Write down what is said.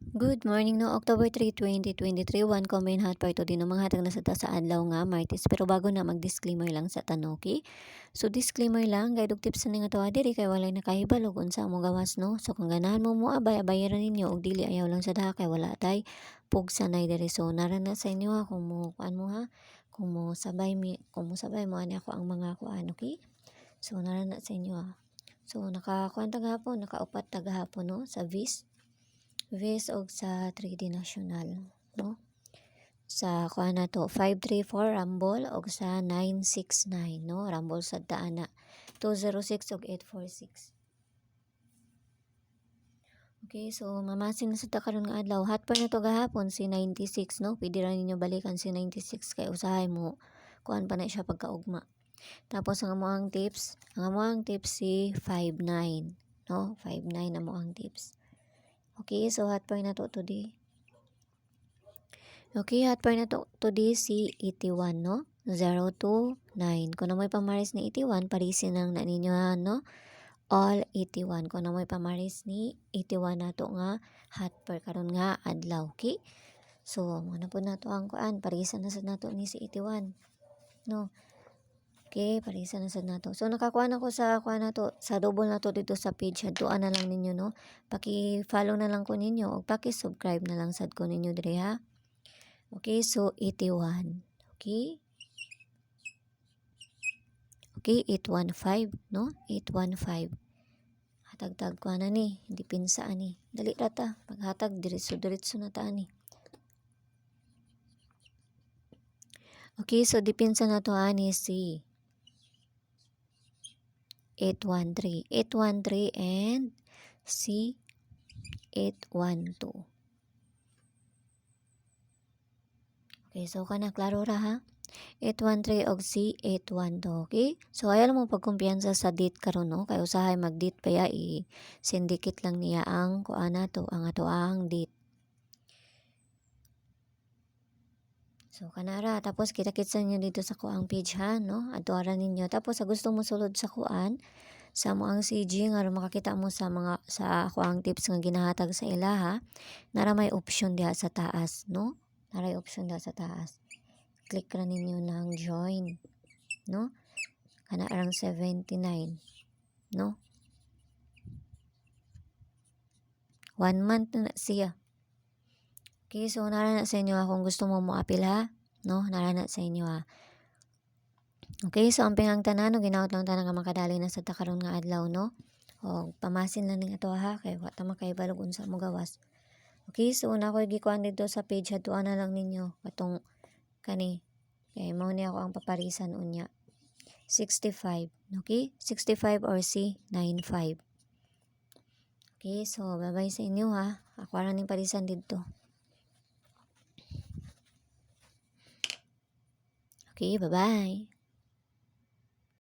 Good morning no October 3, 2023 one combine hot part din ng mga hatag na sa adlaw nga Martes pero bago na mag-disclaimer lang sa tanoki. So disclaimer lang guide og tips na nga to diri kay walay nakahibalo kung sa among gawas no. So kung ganahan mo abayaran ninyo og dili ayaw lang sa daha kay wala tay pugsanay diri so narana sa inyo ha kung mo kuan mo ha kung mo sabay mo ani ako ang mga kuan okay. So narana sa inyo ha. So nakakuan tagahapon nakaupat tagahapon no sa VIS og sa 3D National, no? Sa kuha na to, 534 Rumble og sa 969, no? Rumble sa Daana, 206 og 846. Okay, so mamasin na sa karon nga adlaw. Hot pa na to gahapon si 96, no? Pwede ra ninyo balikan si 96 kay usahay mo kuan pa na siya pagkaugma. Tapos ang amoang tips si 59, no? 59 amo ang tips. Okay, so hot point na to today. Okay, hot point na to today si 81, no? 029. Kung na mo'y pamaris ni 81, parisin lang na ninyo, no? All 81. Kung na mo'y pamaris ni 81 na to nga hot per karon nga adlaw, okay? So, muna po na to ang kuan. Parisan na sa nato ni si 81, no? Okay, parisan na sad nato. So nakakuha na ko sa kuha na to, sa double na to dito sa page. Hadtuan na lang ninyo no. Paki-follow na lang ko ninyo o paki-subscribe na lang sad ko ninyo dire ha. Okay, so 81. Okay? Okay, 815 no? 815. Hatag-tag ko na ni, hindi pinsa ani. Dali ra ta, paghatag diretso na ta ani. Okay, so dipinsa na to ani si 813 and C 812. Okay, so kana klaro ra ha. 813 og C 812, okay? So ayaw mo pagkumpiyansa sa date karon no, kay usahay mag-date pa ya i-syndicate lang niya ang kuan nato, ang ato ang date. So kanara tapos kita-kitsa niyo dito sa kuang page ha no. Adtuaran ninyo tapos sa gusto mo sulod sa kuan sa mo ang CG nga makakita mo sa mga sa kuang tips nga ginahatag sa ila ha. Nara may option diha sa taas no. Nara may option diha sa taas. Click ra ninyo ng join no. Kana arang 79 no. 1 month na siya. Okay, so nara na sa inyo ha kung gusto mo apil ha. No, nara na sa inyo ha. Okay, so ang pingang tanan no ginaot lang tanan nga makadali na sa takaron nga adlaw no. O pamasin lang ning ato ha kay wa ta makaibalog unsa mo gawas. Okay, so una ko gikuan dito sa page hatuan na lang ninyo katong kani kay mao ni ako ang paparisan unya. 65, okay? 65 or C 95. Okay, so bye-bye sa inyo ha. Ako ra ning parisan dito. Okay, bye-bye.